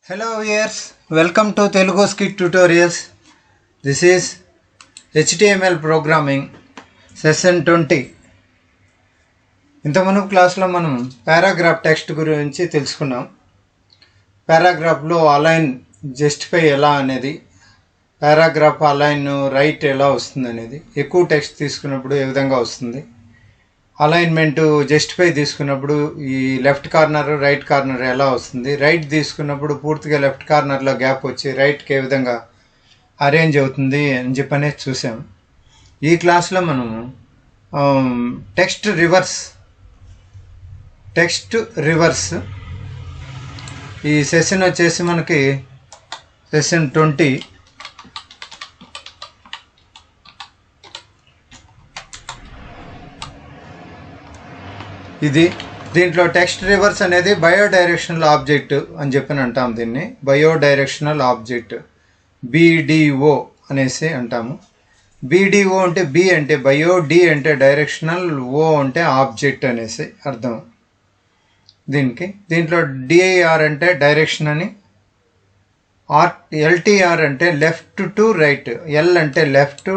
Hello viewers, welcome to Telugu Scit tutorials. This is HTML programming session 20. ఇంతకుముందు క్లాస్లో మనం paragraph text గురించి తెలుసుకున్నాం. పారాగ్రాఫ్లో అలైన్ జస్టిఫై ఎలా అనేది, పారాగ్రాఫ్ అలైన్ రైట్ ఎలా వస్తుంది అనేది, ఎక్కువ టెక్స్ట్ తీసుకున్నప్పుడు ఏ విధంగా వస్తుంది, అలైన్మెంట్ జస్టిఫై తీసుకున్నప్పుడు ఈ లెఫ్ట్ కార్నర్ రైట్ కార్నర్ ఎలా వస్తుంది, రైట్ తీసుకున్నప్పుడు పూర్తిగా లెఫ్ట్ కార్నర్లో గ్యాప్ వచ్చి రైట్కి ఏ విధంగా అరేంజ్ అవుతుంది అని చెప్పనే చూసాం. ఈ క్లాస్లో మనము టెక్స్ట్ రివర్స్ ఈ సెషన్ వచ్చేసి మనకి సెషన్ 20. ఇది దీంట్లో టెక్స్ట్ రివర్స్ అనేది బయో డైరెక్షనల్ ఆబ్జెక్ట్ అని చెప్పని అంటాం. దీన్ని బయో డైరెక్షనల్ ఆబ్జెక్ట్ BDO అనేసి అంటాము. BDO అంటే B అంటే బయో, D అంటే డైరెక్షనల్, O అంటే ఆబ్జెక్ట్ అనేసి అర్థం దీంట్లో DIR అంటే డైరెక్షన్ అని, LTR అంటే లెఫ్ట్ టు రైట్, L అంటే లెఫ్ట్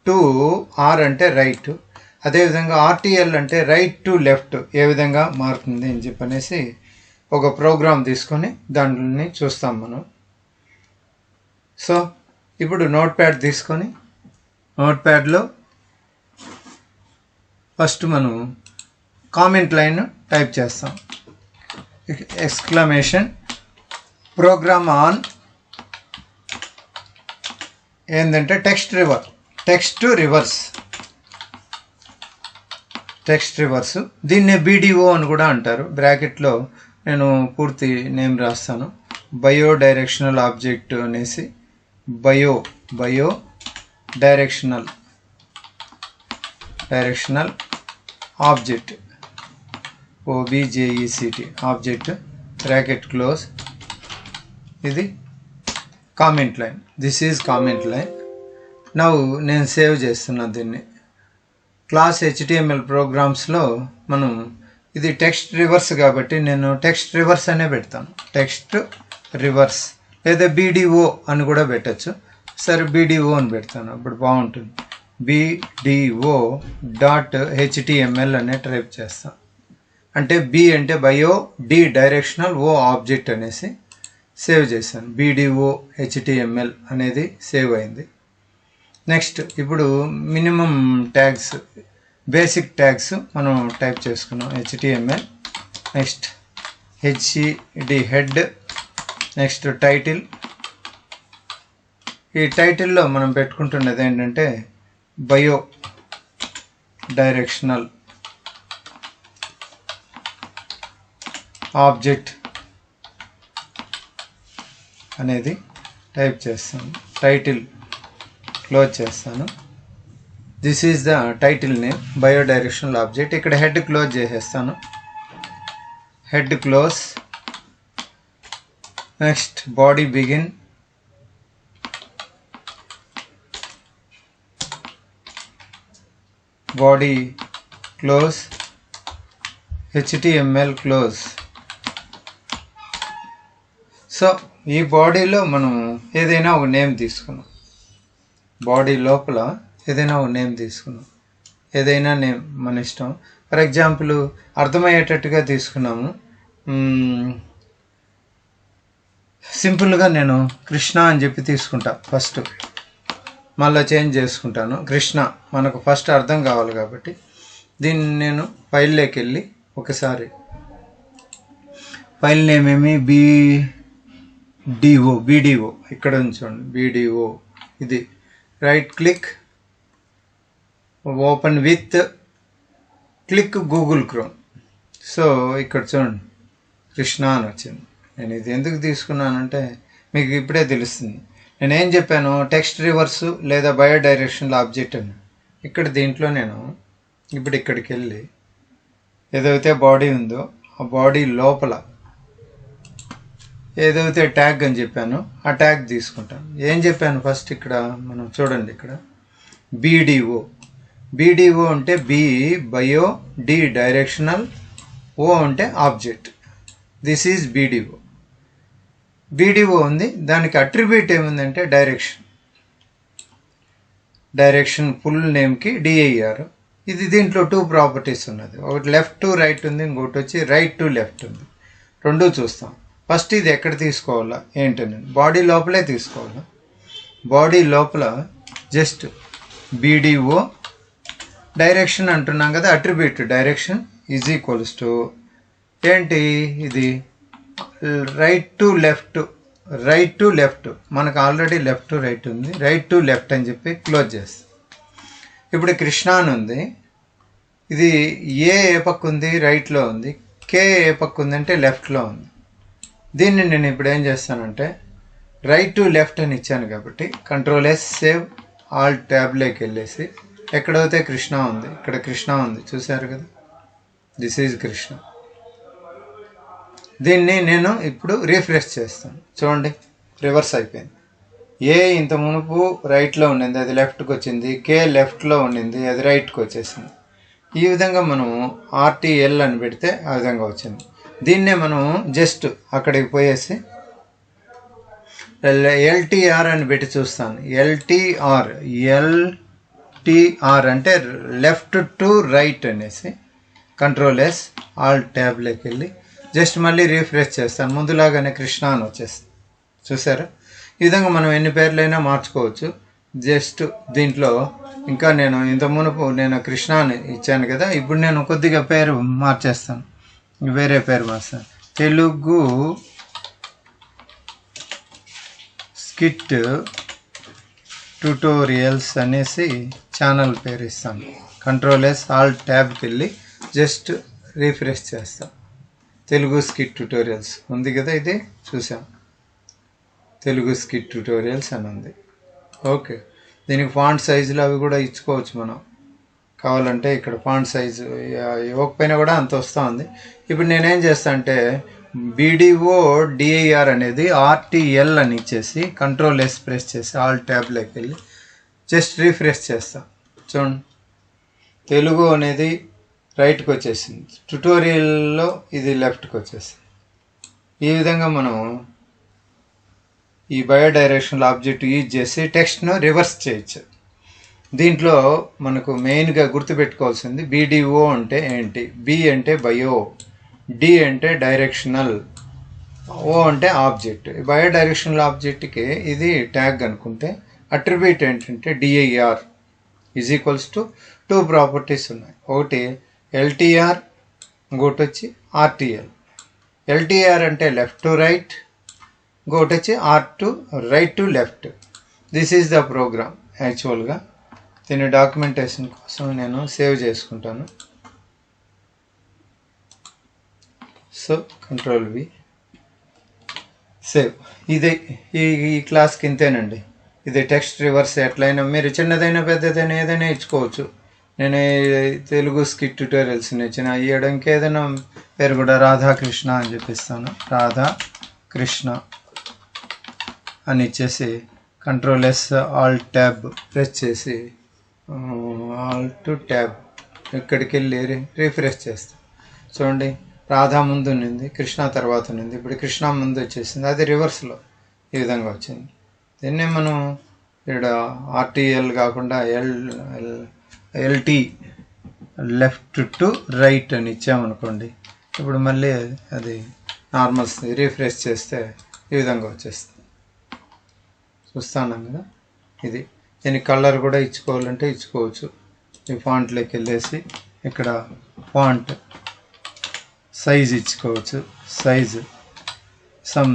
టు, R అంటే రైట్. అదేవిధంగా RTL అంటే రైట్ టు లెఫ్ట్ ఏ విధంగా మారుతుంది అని చెప్పనేసి ఒక ప్రోగ్రామ్ తీసుకొని దాంట్లోని చూస్తాం మనం. సో ఇప్పుడు నోట్ ప్యాడ్ తీసుకొని నోట్ ప్యాడ్లో ఫస్ట్ మనం కామెంట్ లైన్ టైప్ చేస్తాం. ఎక్స్క్లమేషన్ ప్రోగ్రామ్ ఆన్ ఏంటంటే టెక్స్ట్ రివర్స్. దీన్నే BDO అని కూడా అంటారు. బ్రాకెట్లో నేను పూర్తి నేమ్ రాస్తాను. బయో డైరెక్షనల్ ఆబ్జెక్ట్ అనేసి bidirectional object OBJECT object bracket close. ఇది comment line. This is comment line. Now నేను సేవ్ చేస్తున్నాను దీన్ని. క్లాస్ HTML ప్రోగ్రామ్స్లో మనం ఇది టెక్స్ట్ రివర్స్ కాబట్టి నేను టెక్స్ట్ రివర్స్ అనే పెడతాను. టెక్స్ట్ రివర్స్ లేదా BDO అని కూడా పెట్టచ్చు. సరే BDO అని పెడతాను, అప్పుడు బాగుంటుంది. BDO.html అనే టైప్ చేస్తాను. అంటే B అంటే bio, D directional, O object అనేసి సేవ్ చేశాను. BDO HTML అనేది సేవ్ అయింది. నెక్స్ట్ ఇప్పుడు మినిమం ట్యాగ్స్, బేసిక్ ట్యాగ్స్ మనం టైప్ చేసుకున్నాం. HTML, next head, next title. ఈ టైటిల్లో మనం పెట్టుకుంటున్నది ఏంటంటే బయో డైరెక్షనల్ ఆబ్జెక్ట్ అనేది టైప్ చేస్తాను. టైటిల్ క్లోజ్ చేస్తాను. This is the title name bio directional object. ఇక్కడ హెడ్ క్లోజ్ చేసేస్తాను. Head close. Next body begin, body close, HTML close. So ఈ బాడీలో మనం ఏదైనా ఒక నేమ్ తీసుకున్నాం. బాడీ లోపల ఏదైనా ఒక నేమ్ తీసుకున్నాం. ఏదైనా నేమ్ మన ఇష్టం. ఫర్ ఎగ్జాంపుల్ అర్థమయ్యేటట్టుగా తీసుకున్నాము. సింపుల్గా నేను కృష్ణ అని చెప్పి తీసుకుంటా. ఫస్ట్ మళ్ళీ చేంజ్ చేసుకుంటాను. కృష్ణ మనకు ఫస్ట్ అర్థం కావాలి కాబట్టి దీన్ని నేను ఫైల్లోకి వెళ్ళి ఒకసారి ఫైల్ నేమ్ ఏమి BDO ఇక్కడ ఉంచండి. BDO ఇది right click, open with click Google chrome. So ఇక్కడ చూడండి కృష్ణ అని వచ్చింది. నేను ఇది ఎందుకు తీసుకున్నానంటే మీకు ఇప్పుడే తెలుస్తుంది. నేనేం చెప్పాను, టెక్స్ట్ రివర్స్ లేదా బయో డైరెక్షనల్ ఆబ్జెక్ట్ అని. ఇక్కడ దీంట్లో నేను ఇప్పుడు ఇక్కడికి వెళ్ళి ఏదైతే బాడీ ఉందో ఆ బాడీ లోపల ఏదైతే ట్యాగ్ అని చెప్పాను ఆ ట్యాగ్ తీసుకుంటాను. ఏం చెప్పాను ఫస్ట్ ఇక్కడ మనం చూడండి. ఇక్కడ BDO అంటే B bio, D directional, O అంటే object. This is BDO. BDO ఉంది, దానికి అట్రిబ్యూట్ ఏముందంటే డైరెక్షన్ ఫుల్ నేమ్కి డిఐఆర్. ఇది దీంట్లో 2 ప్రాపర్టీస్ ఉన్నది, ఒకటి లెఫ్ట్ టు రైట్ ఉంది, ఇంకోటి వచ్చి రైట్ టు లెఫ్ట్ ఉంది. రెండూ చూస్తాం. ఫస్ట్ ఇది ఎక్కడ తీసుకోవాలా ఏంటని, బాడీ లోపలే తీసుకోవాలా. బాడీ లోపల జస్ట్ బీడీఓ డైరెక్షన్ అంటున్నాం కదా, attribute direction is equals to ఏంటి, ఇది రైట్ టు లెఫ్ట్. మనకు ఆల్రెడీ లెఫ్ట్ టు రైట్ ఉంది, రైట్ టు లెఫ్ట్ అని చెప్పి క్లోజ్ చేస్తాం. ఇప్పుడు కృష్ణ అని ఉంది, ఇది ఏ పక్క ఉంది, రైట్లో ఉంది, కే ఏ పక్క ఉంది అంటే లెఫ్ట్లో ఉంది. దీన్ని నేను ఇప్పుడు ఏం చేస్తానంటే రైట్ టు లెఫ్ట్ అని ఇచ్చాను కాబట్టి కంట్రోల్ ఎస్ సేవ్ ఆల్ ట్యాబ్లోకి వెళ్ళేసి ఎక్కడైతే కృష్ణ ఉంది, ఇక్కడ కృష్ణ ఉంది చూసారు కదా, దిస్ ఈజ్ కృష్ణ. దీన్ని నేను ఇప్పుడు రీఫ్రెష్ చేస్తాను. చూడండి రివర్స్ అయిపోయింది. ఏ ఇంత మునుపు రైట్లో ఉండింది, అది లెఫ్ట్కి వచ్చింది. కే లెఫ్ట్లో ఉండింది, అది రైట్కి వచ్చేసింది. ఈ విధంగా మనము ఆర్టీఎల్ అని పెడితే ఆ విధంగా వచ్చింది. దీన్నే మనం జస్ట్ అక్కడికి పోయేసి ఎల్టీఆర్ అని పెట్టి చూస్తాను. ఎల్టీఆర్ అంటే లెఫ్ట్ టు రైట్ అనేసి కంట్రోల్ ఎస్ ఆల్ ట్యాబ్లోకి వెళ్ళి జస్ట్ మళ్ళీ రీఫ్రెష్ చేస్తాను. ముందులాగానే కృష్ణ అని వచ్చేస్తుంది. చూసారా, ఈ విధంగా మనం ఎన్ని పేర్లైనా మార్చుకోవచ్చు. జస్ట్ దీంట్లో ఇంకా నేను ఇంత మునుపు నేను కృష్ణ అని ఇచ్చాను కదా, ఇప్పుడు నేను కొద్దిగా పేరు మార్చేస్తాను, వేరే పేరు మార్స్తాను. తెలుగు స్కిట్ ట్యూటోరియల్స్ అనేసి ఛానల్ పేరు ఇస్తాను. కంట్రోల్ ఎస్ ఆల్ ట్యాబ్కి వెళ్ళి జస్ట్ రీఫ్రెష్ చేస్తాం. తెలుగు స్కిట్ ట్యూటోరియల్స్ ఉంది కదా, ఇది చూసాం, తెలుగు స్కిట్ ట్యూటోరియల్స్ అని ఉంది. ఓకే, దీనికి ఫాంట్ సైజులు అవి కూడా ఇచ్చుకోవచ్చు మనం కావాలంటే. ఇక్కడ ఫాంట్ సైజు ఇవ్వకపోయినా కూడా అంత వస్తూ ఉంది. ఇప్పుడు నేనేం చేస్తాను అంటే బీడీఓ డిఐఆర్ అనేది ఆర్టీఎల్ అని ఇచ్చేసి కంట్రోల్ ఎస్ ప్రెస్ చేసి ఆల్ ట్యాబ్లోకి వెళ్ళి జస్ట్ రీఫ్రెష్ చేస్తాను. చూడండి, తెలుగు అనేది రైట్కి వచ్చేసింది, ట్యుటోరియల్లో ఇది లెఫ్ట్కి వచ్చేసింది. ఈ విధంగా మనం ఈ బయో డైరెక్షనల్ ఆబ్జెక్ట్ యూజ్ చేసి టెక్స్ట్ను రివర్స్ చేయొచ్చు. దీంట్లో మనకు మెయిన్గా గుర్తుపెట్టుకోవాల్సింది బీడీఓ అంటే ఏంటి, బి అంటే బయో, డి అంటే డైరెక్షనల్, ఓ అంటే ఆబ్జెక్ట్. బయో డైరెక్షనల్ ఆబ్జెక్ట్కి ఇది ట్యాగ్ అనుకుంటే అట్రిబ్యూట్ ఏంటంటే DIR is equals to 2 properties ఉన్నాయి, ఒకటి ఎల్టీఆర్, ఇంకోటి వచ్చి ఆర్టీఎల్. ఎల్టీఆర్ అంటే లెఫ్ట్ టు రైట్, ఇంకోటి వచ్చి right to left. This is the program. యాక్చువల్గా దీని డాక్యుమెంటేషన్ కోసం నేను సేవ్ చేసుకుంటాను. So control V save. ఇదే ఈ క్లాస్కి ఇంతేనండి. ఇది టెక్స్ట్ రివర్స్ ఎట్లయినా మీరు చిన్నదైనా పెద్దదైనా ఏదైనా ఇచ్చుకోవచ్చు. నేను తెలుగు స్కిట్ ట్యూటోరియల్స్ ఇచ్చిన ఇవ్వడానికి ఏదైనా పేరు కూడా రాధాకృష్ణ అని చెప్పిస్తాను. రాధాకృష్ణ అని ఇచ్చేసి control yes all tab press చేసి ఆల్ టు ట్యాబ్ ఇక్కడికి వెళ్ళి రీఫ్రెష్ చేస్తాం. చూడండి, రాధా ముందు ఉన్నింది, కృష్ణ తర్వాత ఉన్నింది, ఇప్పుడు కృష్ణ ముందు వచ్చేసింది, అది రివర్స్లో ఈ విధంగా వచ్చింది. దీన్నే మనం ఇక్కడ ఆర్టీఎల్ కాకుండా ఎల్టీ లెఫ్ట్ టు రైట్ అని ఇచ్చామనుకోండి, ఇప్పుడు మళ్ళీ అది నార్మల్ రీఫ్రెష్ చేస్తే ఈ విధంగా వచ్చేస్తుంది. చూస్తున్నాం కదా, ఇది దీనికి కలర్ కూడా ఇచ్చుకోవాలంటే ఇచ్చుకోవచ్చు. ఈ ఫాంట్లోకి వెళ్ళేసి ఇక్కడ ఫాంట్ సైజ్ ఇచ్చుకోవచ్చు. సైజు సమ్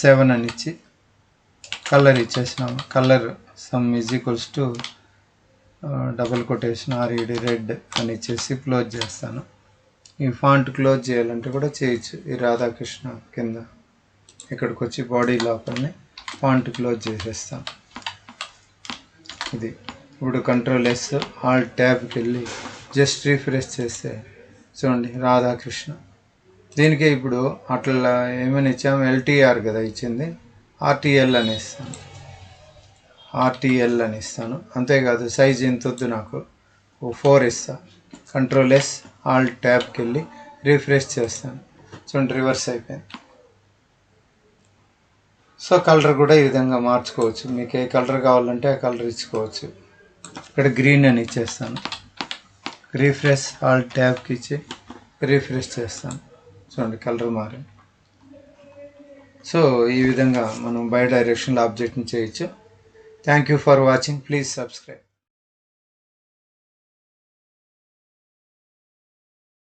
7 అని ఇచ్చి కలర్ ఇచ్చేసినాము. Colour some is equals to double quotation RED red అని ఇచ్చేసి క్లోజ్ చేస్తాను. ఈ ఫాంట్ క్లోజ్ చేయాలంటే కూడా చేయొచ్చు. ఈ రాధాకృష్ణ కింద ఇక్కడికి వచ్చి బాడీ లోపలనే ఫాంట్ క్లోజ్ చేసేస్తాం. ఇది ఇప్పుడు కంట్రోల్ ఎస్ ఆల్ ట్యాబ్కి వెళ్ళి జస్ట్ రీఫ్రెష్ చేస్తే చూడండి రాధాకృష్ణ. దీనికి ఇప్పుడు అట్లా ఏమైనా ఇచ్చాము, ఎల్టీఆర్ కదా ఇచ్చింది, ఆర్టీఎల్ అని ఇస్తాను. అంతేకాదు సైజ్ ఎంత వద్దు నాకు, 4 ఇస్తా. కంట్రోల్ ఎస్ ఆల్ ట్యాబ్కి వెళ్ళి రీఫ్రెష్ చేస్తాను. చూడండి రివర్స్ అయిపోయింది. సో కలర్ కూడా ఈ విధంగా మార్చుకోవచ్చు. మీకు ఏ కలర్ కావాలంటే ఆ కలర్ ఇచ్చుకోవచ్చు. ఇక్కడ గ్రీన్ అని ఇచ్చేస్తాను. రీఫ్రెష్ ఆల్ ట్యాబ్కి ఇచ్చి రీఫ్రెష్ చేస్తాను. చూడండి కలర్ మారి. సో ఈ విధంగా మనం బై డైరెక్షనల్ ఆబ్జెక్ట్ని చేయొచ్చు. Thank you for watching. Please subscribe.